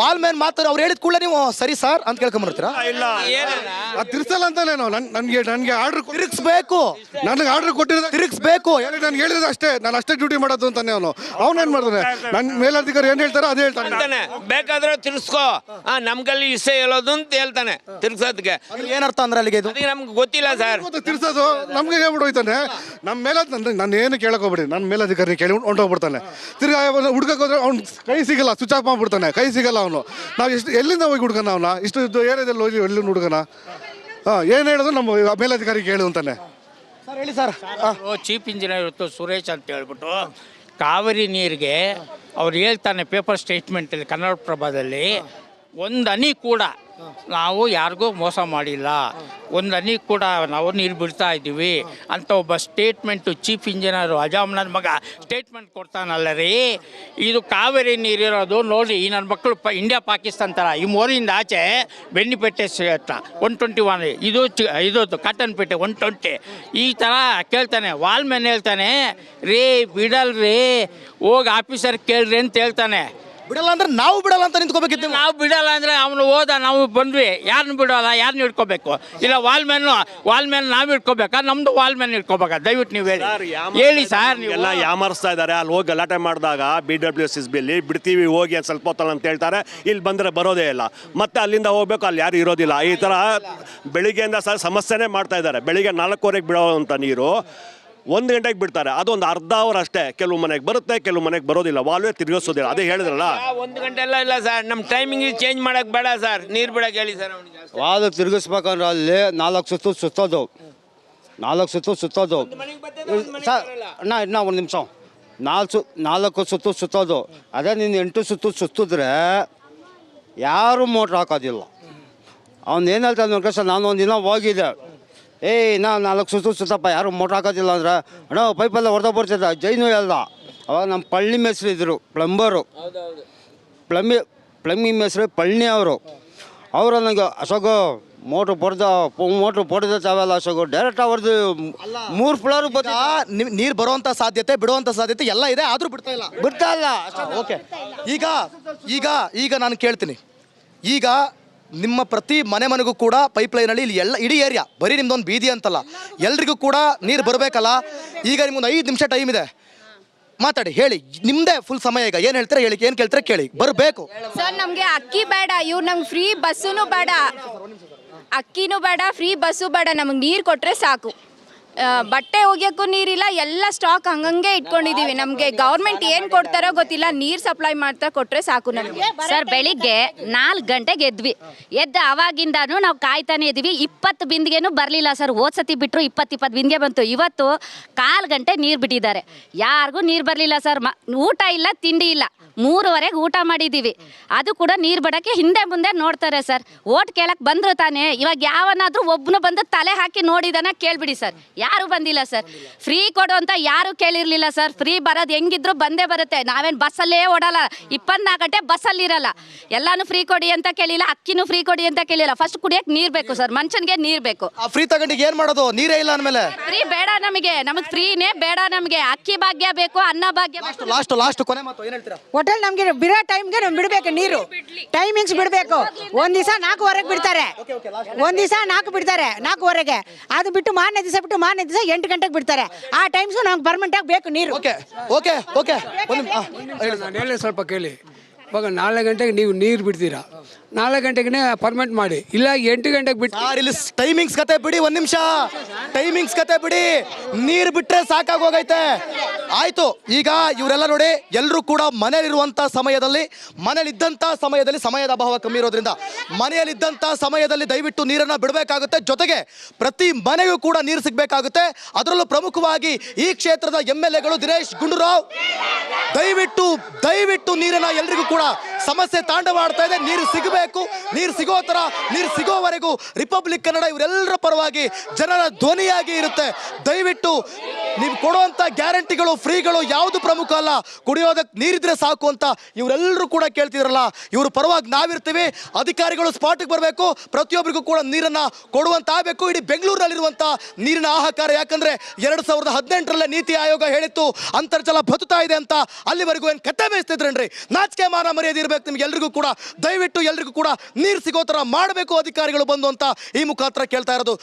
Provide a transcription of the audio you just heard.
ವಾಲ್ಮ್ಯಾನ್ ಮಾತಾಡ ಅವ್ರು ಹೇಳಿದ ಕೂಡಲೇ ನೀವು ಸರಿ ಸರ್ ಅಂತ ಕೇಳ್ಕೊಂಬರ್ತೀರಾ? ಇಲ್ಲ ತಿರ್ಸಲ್ಲ ಅಂತಾನೆ ನನ್ಗೆ ಆರ್ಡರ್ ತಿರುಗಿಸ್ಬೇಕು, ನನಗೆ ಆರ್ಡರ್ ಕೊಟ್ಟಿರೋದು ತಿರುಗಿಸ್ಬೇಕು. ನಾನು ಹೇಳಿದ್ರೆ ಅಷ್ಟೇ, ನಾನು ಅಷ್ಟೇ ಡ್ಯೂಟಿ ಮಾಡೋದು ಅಂತಾನೆ ಅವನೇನ್ ಮಾಡ್ತಾನೆ, ನನ್ನ ಮೇಲಧಿಕಾರಿ ಏನ್ ಹೇಳ್ತಾರೋ ಅದೇ ಹೇಳ್ತಾನೆ. ಬೇಕಾದ್ರೆ ತಿರ್ಸ್ಕೋ, ನಮ್ಗಲ್ಲಿ ಇಷ್ಟೇ ಹೇಳೋದು ಅಂತ ಹೇಳ್ತಾನೆ ತಿರ್ಗ್ಸೋದಕ್ಕೆ. ಏನರ್ಥ ಅಂದ್ರೆ ಅಲ್ಲಿಗೆ ಇದು ನಮ್ಗೆ ಗೊತ್ತಿಲ್ಲ ಸರ್. ತಿರ್ಸೋದು ನಮ್ಗೆ ಹೇಳ್ಬಿಟ್ಟು ಹೋಯ್ತಾನೆ. ನಮ್ಮ ಮೇಲೆ ನಾನು ಏನು ಕೇಳಕ್ ಹೋಗ್ಬಿಡಿ, ನನ್ನ ಮೇಲಧಿಕಾರಿ ಕೇಳಿ ಹೊಂಟೋಗ್ಬಿಡ್ತಾನೆ. ತಿರ್ಗಾ ಹುಡ್ಕಕ್ಕೆ ಹೋದ್ರೆ ಅವ್ನು ಕೈ ಸಿಗಲ್ಲ, ಸ್ವಿಚ್ ಆಫ್ ಮಾಡ್ಬಿಡ್ತಾನೆ, ಕೈ ಸಿಗಲ್ಲ ಅವನು. ನಾವು ಎಲ್ಲಿಂದ ಹೋಗಿ ಹುಡ್ಕನ ಅವನ, ಇಷ್ಟು ಏರಿಯಾದಲ್ಲಿ ಹೋಗಿ ಎಲ್ಲಿ ಹುಡ್ಕನ? ಏನು ಹೇಳೋದು ನಮ್ಮ ಮೇಲಧಿಕಾರಿ ಕೇಳು ಅಂತಾನೆ. ಸರ್ ಹೇಳಿ ಸರ್. ಚೀಫ್ ಇಂಜಿನಿಯರ್ ಇತ್ತು ಸುರೇಶ್ ಅಂತ ಹೇಳ್ಬಿಟ್ಟು ಕಾವೇರಿ ನೀರಿಗೆ ಅವ್ರು ಹೇಳ್ತಾನೆ ಪೇಪರ್ ಸ್ಟೇಟ್ಮೆಂಟಲ್ಲಿ ಕನ್ನಡಪ್ರಭದಲ್ಲಿ, ಒಂದು ಹನಿ ಕೂಡ ನಾವು ಯಾರಿಗೂ ಮೋಸ ಮಾಡಿಲ್ಲ, ಒಂದು ಹನಿ ಕೂಡ ನಾವು ನೀರು ಬಿಡ್ತಾ ಇದ್ದೀವಿ ಅಂತ ಒಬ್ಬ ಸ್ಟೇಟ್ಮೆಂಟು ಚೀಫ್ ಇಂಜಿನಿಯರು ಅಜಾಮ್ನನ್ ಮಗ ಸ್ಟೇಟ್ಮೆಂಟ್ ಕೊಡ್ತಾನಲ್ಲ ರೀ. ಇದು ಕಾವೇರಿ ನೀರಿರೋದು ನೋಡಿ, ಈ ನನ್ನ ಮಕ್ಕಳು ಇಂಡಿಯಾ ಪಾಕಿಸ್ತಾನ ಥರ ಈ ಮೋರಿಯಿಂದ ಆಚೆ ಬೆನ್ನಿಪೇಟೆ ಹತ್ರ 121, ಇದು ಕಾಟನ್ಪೇಟೆ 120, ಈ ಥರ ಕೇಳ್ತಾನೆ. ವಾಲ್ಮ್ಯಾನ್ ಹೇಳ್ತಾನೆ ರೇ ಬಿಡಲ್ರಿ, ಹೋಗಿ ಆಫೀಸರ್ ಕೇಳ್ರಿ ಅಂತ ಹೇಳ್ತಾನೆ. ಬಿಡಲ್ಲ ಅಂದ್ರೆ ನಾವು ಬಿಡಲ್ಲ ಅಂತ ನಿಂತ್ಕೋಬೇಕಿತ್ತು. ನಾವು ಬಿಡಲ್ಲ ಅಂದ್ರೆ ಅವನು ಹೋದ, ನಾವು ಬಂದ್ವಿ, ಯಾರನ್ನ ಬಿಡೋಲ್ಲ, ಯಾರನ್ನ ಹಿಡ್ಕೋಬೇಕು? ಇಲ್ಲ ವಾಲ್ಮ್ಯಾನ್ ನಾವು ಹಿಡ್ಕೋಬೇಕಾ, ನಮ್ದು ವಾಲ್ಮ್ಯಾನ್ ಹಿಡ್ಕೋಬೇಕಾ? ದಯವಿಟ್ಟು ನೀವು ಹೇಳಿ ಸರ್. ಎಲ್ಲ ಯಾಮರ್ಸ್ತಾ ಇದ್ದಾರೆ. ಅಲ್ಲಿ ಹೋಗಿ ಗಲಾಟೆ ಮಾಡಿದಾಗ BWSSBಯಲ್ಲಿ ಬಿಡ್ತೀವಿ ಹೋಗಿ ಅಂತ ಸ್ವಲ್ಪ ಹೊತ್ತಲ್ಲ ಅಂತ ಹೇಳ್ತಾರೆ, ಇಲ್ಲಿ ಬಂದರೆ ಬರೋದೇ ಇಲ್ಲ, ಮತ್ತೆ ಅಲ್ಲಿಂದ ಹೋಗ್ಬೇಕು, ಅಲ್ಲಿ ಯಾರು ಇರೋದಿಲ್ಲ. ಈ ಥರ ಬೆಳಿಗ್ಗೆಯಿಂದ ಸಮಸ್ಯೆನೇ ಮಾಡ್ತಾ ಇದ್ದಾರೆ. ಬೆಳಿಗ್ಗೆ 4:15 ಬಿಡೋವಂಥ ನೀರು 1 ಗಂಟೆಗೆ ಬಿಡ್ತಾರೆ, ಅದೊಂದು ಅರ್ಧ ಅವರ್ ಅಷ್ಟೇ. ಕೆಲವು ಮನೆಗೆ ಬರುತ್ತೆ, ಕೆಲವು ಮನೆಗೆ ಬರೋದಿಲ್ಲ, ವಾಲ್ವೇ ತಿರುಗಿಸೋದಿಲ್ಲ. ಅದೇ ಹೇಳಿದ್ರಲ್ಲ, 1 ಗಂಟೆ ಎಲ್ಲ ಇಲ್ಲ ಸರ್, ನಮ್ಮ ಟೈಮಿಂಗ್ ಚೇಂಜ್ ಮಾಡಕ್ ಬೇಡ ಸರ್, ನೀರು ಬಿಡಕ್ಕೆ ಹೇಳಿ ಸರ್. ವಾಲ್ವ್ ತಿರುಗಿಸ್ಬೇಕಂದ್ರೆ ಅಲ್ಲಿ 4 ಸುತ್ತು ಸುತ್ತೋದು, 4 ಸುತ್ತು ಸುತ್ತೋದು ಸರ್. ಇನ್ನ ಒಂದು ನಿಮಿಷ, 4 ಸುತ್ತು ಸುತ್ತೋದು. ಅದೇ ನೀನು 8 ಸುತ್ತು ಸುತ್ತಿದ್ರೆ ಯಾರೂ ಮೋಟ್ರ್ ಹಾಕೋದಿಲ್ಲ. ಅವ್ನು ಏನು ಹೇಳ್ತಾನೆ ನೋಡಿ ಸರ್, ನಾನು ಒಂದಿನ ಹೋಗಿದ್ದೆ, ನಾ 4 ಸುತ್ತು ಸುತ್ತಪ್ಪ, ಯಾರು ಮೋಟ್ರ್ ಹಾಕೋದಿಲ್ಲ ಅಂದ್ರೆ, ಅಣ್ಣ ಪೈಪೆಲ್ಲ ಹೊಡೆದ ಬರ್ತಿದ್ದ ಜೈನು ಹೇಳ್ದ. ಅವಾಗ ನಮ್ಮ ಪಳ್ಳಿ ಮೇಸ್ರು ಇದ್ದರು, ಪ್ಲಂಬರು, ಪ್ಲಂಬಿಂಗ್ ಮೇಸ್ರು ಪಳ್ಳಿ ಅವರು ನನಗೆ ಅಶೋಕು ಮೋಟ್ರ್ ಪೊಡೆದ ತಾವೆಲ್ಲ ಅಶೋಕು ಡೈರೆಕ್ಟ್ ಅವ್ರದ್ದು 3 ಫ್ಲೋರ್ ನೀರು ಬರುವಂತ ಸಾಧ್ಯತೆ ಬಿಡುವಂತ ಸಾಧ್ಯತೆ ಎಲ್ಲ ಇದೆ, ಆದ್ರೂ ಬಿಡ್ತಾ ಇಲ್ಲ. ಓಕೆ, ಈಗ ನಾನು ಕೇಳ್ತೀನಿ, ಈಗ ನಿಮ್ಮ ಪ್ರತಿ ಮನೆಗೂ ಕೂಡ ಪೈಪ್ಲೈನಲ್ಲಿ ಇಲ್ಲಿ ಇಡೀ ಏರಿಯಾ, ಬರೀ ನಿಮ್ದೊಂದು ಬೀದಿ ಅಂತಲ್ಲ, ಎಲ್ರಿಗೂ ಕೂಡ ನೀರು ಬರಬೇಕಲ್ಲ. ಈಗ ನಿಮ್ಗೊಂದು 5 ನಿಮಿಷ ಟೈಮ್ ಇದೆ, ಮಾತಾಡಿ, ಹೇಳಿ, ನಿಮ್ದೇ ಫುಲ್ ಸಮಯ. ಈಗ ಏನು ಹೇಳ್ತಾರೆ ಹೇಳಿ, ಏನು ಕೇಳ್ತಾರೆ ಕೇಳಿ, ಬರಬೇಕು ಸರ್. ನಮಗೆ ಅಕ್ಕಿ ಬೇಡ, ಇವ್ರು ನಮ್ಗೆ ಫ್ರೀ ಬಸ್ಸೂ ಬೇಡ, ಅಕ್ಕಿನೂ ಬೇಡ, ಫ್ರೀ ಬಸ್ಸು ಬೇಡ, ನಮಗೆ ನೀರು ಕೊಟ್ಟರೆ ಸಾಕು. ಬಟ್ಟೆ ಒಗೆಯೋಕ್ಕೂ ನೀರಿಲ್ಲ, ಎಲ್ಲ ಸ್ಟಾಕ್ ಹಂಗಂಗೆ ಇಟ್ಕೊಂಡಿದ್ದೀವಿ. ನಮಗೆ ಗೌರ್ಮೆಂಟ್ ಏನು ಕೊಡ್ತಾರೋ ಗೊತ್ತಿಲ್ಲ, ನೀರು ಸಪ್ಲೈ ಮಾಡ್ತಾ ಕೊಟ್ಟರೆ ಸಾಕು ನಮಗೆ. ಸರ್ ಬೆಳಿಗ್ಗೆ 4 ಗಂಟೆಗೆ ಎದ್ದು ಅವಾಗಿಂದಾನು ನಾವು ಕಾಯ್ತಾನೆ ಇದ್ದೀವಿ. 20 ಬಿಂದಿಗೆನೂ ಬರಲಿಲ್ಲ ಸರ್. ಹೋದ್ಸತಿ ಬಿಟ್ಟರು 20 ಬಿಂದಿಗೆ ಬಂತು. ಇವತ್ತು 1/4 ಗಂಟೆ ನೀರು ಬಿಟ್ಟಿದ್ದಾರೆ, ಯಾರಿಗೂ ನೀರು ಬರಲಿಲ್ಲ ಸರ್. ಊಟ ಇಲ್ಲ, ತಿಂಡಿ ಇಲ್ಲ, 3:15ಗೆ ಊಟ ಮಾಡಿದ್ದೀವಿ. ಅದು ಕೂಡ ನೀರು ಬಿಡೋಕ್ಕೆ ಹಿಂದೆ ಮುಂದೆ ನೋಡ್ತಾರೆ ಸರ್. ಓಟ್ ಕೇಳಕ್ಕೆ ಬಂದರು ತಾನೇ, ಇವಾಗ ಯಾವನಾದರೂ ಒಬ್ಬನು ಬಂದು ತಲೆ ಹಾಕಿ ನೋಡಿದಾನ ಕೇಳಿಬಿಡಿ ಸರ್. ಯಾರೂ ಬಂದಿಲ್ಲ ಸರ್. ಫ್ರೀ ಕೊಡು ಅಂತ ಯಾರೂ ಕೇಳಿರಲಿಲ್ಲ ಸರ್. ಫ್ರೀ ಬರೋದು ಹೆಂಗಿದ್ರು ಬಂದೇ ಬರುತ್ತೆ, ನಾವೇನು ಬಸ್ಸಲ್ಲೇ ಓಡಲ್ಲ, 24 ಗಂಟೆ ಬಸ್ಸಲ್ಲಿರಲ್ಲ. ಎಲ್ಲಾನು ಫ್ರೀ ಕೊಡಿ ಅಂತ ಕೇಳಿಲ್ಲ, ಅಕ್ಕಿನೂ ಫ್ರೀ ಕೊಡಿ ಅಂತ ಕೇಳಿಲ್ಲ. ಫಸ್ಟ್ ಕುಡಿಯೋಕ್ಕೆ ನೀರು ಬೇಕು ಸರ್, ಮನುಷ್ಯನಿಗೆ ನೀರು ಬೇಕು. ಫ್ರೀ ತಗೊಂಡಿಗೆ ಏನು ಮಾಡೋದು, ನೀರೇ ಇಲ್ಲ ಅಂದಮೇಲೆ ಫ್ರೀ ಬೇಡ ನಮಗೆ ಫ್ರೀನೇ ಬೇಡ. ನಮಗೆ ಅಕ್ಕಿ ಭಾಗ್ಯ ಬೇಕು, ಅನ್ನ ಭಾಗ್ಯ ಬೇಕು. ಲಾಸ್ಟ್ ಕೊನೆ ಮಾತು ಏನು ಹೇಳ್ತೀರಾ? ಹೋಟೆಲ್ ನಮ್ಗೆ ಬಿಡೋ ಟೈಮ್ಗೆ ನಮ್ಗೆ ಬಿಡಬೇಕು ನೀರು, ಟೈಮಿಂಗ್ಸ್ ಬಿಡಬೇಕು. ಒಂದು ದಿವಸ 4:15 ಬಿಡ್ತಾರೆ, ಒಂದು ದಿವಸ 4 ಬಿಡ್ತಾರೆ, 4:15. ಅದು ಬಿಟ್ಟು ಮಾರನೇ ದಿವಸ 8 ಗಂಟೆಗೆ ಬಿಡ್ತಾರೆ. ಆ ಟೈಮ್ಸು ನಮ್ಗೆ ಪರ್ಮನೆಂಟ್ ಆಗಿ ಬೇಕು ನೀರು. ಓಕೆ ನಾನು ಹೇಳಿ ಸ್ವಲ್ಪ ಕೇಳಿ. ಇವಾಗ 4 ಗಂಟೆಗೆ ನೀವು ನೀರು ಬಿಡ್ತೀರಾ, 4 ಗಂಟೆಗೆ ಪರ್ಮನೆಂಟ್ ಮಾಡಿ, ಇಲ್ಲ 8 ಗಂಟೆಗೆ ಬಿಟ್ಟು. ಇಲ್ಲಿ ಟೈಮಿಂಗ್ಸ್ ಕತೆ ಬಿಡಿ, 1 ನಿಮಿಷ ಟೈಮಿಂಗ್ಸ್ ಕತೆ ಬಿಡಿ, ನೀರು ಬಿಟ್ರೆ ಸಾಕಾಗೋಗೈತೆ. ಆಯ್ತು, ಈಗ ಇವರೆಲ್ಲ ನೋಡಿ, ಎಲ್ಲರೂ ಕೂಡ ಮನೆಯಲ್ಲಿರುವಂಥ ಸಮಯದಲ್ಲಿ, ಸಮಯದ ಅಭಾವ ಕಮ್ಮಿ ಇರೋದ್ರಿಂದ ಮನೆಯಲ್ಲಿದ್ದಂಥ ಸಮಯದಲ್ಲಿ ದಯವಿಟ್ಟು ನೀರನ್ನು ಬಿಡಬೇಕಾಗುತ್ತೆ. ಜೊತೆಗೆ ಪ್ರತಿ ಮನೆಗೂ ಕೂಡ ನೀರು ಸಿಗಬೇಕಾಗುತ್ತೆ. ಅದರಲ್ಲೂ ಪ್ರಮುಖವಾಗಿ ಈ ಕ್ಷೇತ್ರದ MLAಗಳು ದಿನೇಶ್ ಗುಂಡೂರಾವ್, ದಯವಿಟ್ಟು ನೀರನ್ನ ಎಲ್ರಿಗೂ ಕೂಡ ಸಮಸ್ಯೆ ತಾಂಡವಾಡ್ತಾ ಇದೆ. ನೀರು ಸಿಗಬೇಕು, ನೀರು ಸಿಗೋ ಥರ, ನೀರು ಸಿಗೋವರೆಗೂ ರಿಪಬ್ಲಿಕ್ ಕನ್ನಡ ಇವರೆಲ್ಲರ ಪರವಾಗಿ ಜನರ ಧ್ವನಿಯಾಗಿ ಇರುತ್ತೆ. ದಯವಿಟ್ಟು ನೀವು ಕೊಡುವಂತ ಗ್ಯಾರಂಟಿಗಳು ಫ್ರೀಗಳು ಯಾವುದು ಪ್ರಮುಖ ಅಲ್ಲ, ಕುಡಿಯೋದಕ್ಕೆ ನೀರಿದ್ರೆ ಸಾಕು ಅಂತ ಇವರೆಲ್ಲರೂ ಕೂಡ ಕೇಳ್ತಿದ್ರಲ್ಲ, ಇವ್ರ ಪರವಾಗಿ ನಾವಿರ್ತೀವಿ. ಅಧಿಕಾರಿಗಳು ಸ್ಪಾಟ್ಗೆ ಬರಬೇಕು, ಪ್ರತಿಯೊಬ್ಬರಿಗೂ ಕೂಡ ನೀರನ್ನ ಕೊಡುವಂತ ಆಗಬೇಕು. ಇಡೀ ಬೆಂಗಳೂರಿನಲ್ಲಿರುವಂತ ನೀರಿನ ಹಾಹಾಕಾರ, ಯಾಕಂದ್ರೆ 2018 ನೀತಿ ಆಯೋಗ ಹೇಳಿತ್ತು ಅಂತರ್ಜಲ ಬತ್ತುತ್ತಾ ಇದೆ ಅಂತ. ಅಲ್ಲಿವರೆಗೂ ಏನು ಕತೆ ಬೇಯಿಸ್ತಿದ್ರೇನ್ರಿ? ನಾಚಿಕೆ ಮಾನ ಮರ್ಯಾದೆ ಇರಬೇಕು ನಿಮ್ಗೆ ಎಲ್ರಿಗೂ ಕೂಡ. ದಯವಿಟ್ಟು ಎಲ್ರಿಗೂ ಕೂಡ ನೀರು ಸಿಗೋ ಥರ ಮಾಡಬೇಕು ಅಧಿಕಾರಿಗಳು ಬಂದು ಅಂತ ಈ ಮುಖಾಂತರ ಕೇಳ್ತಾ ಇರೋದು.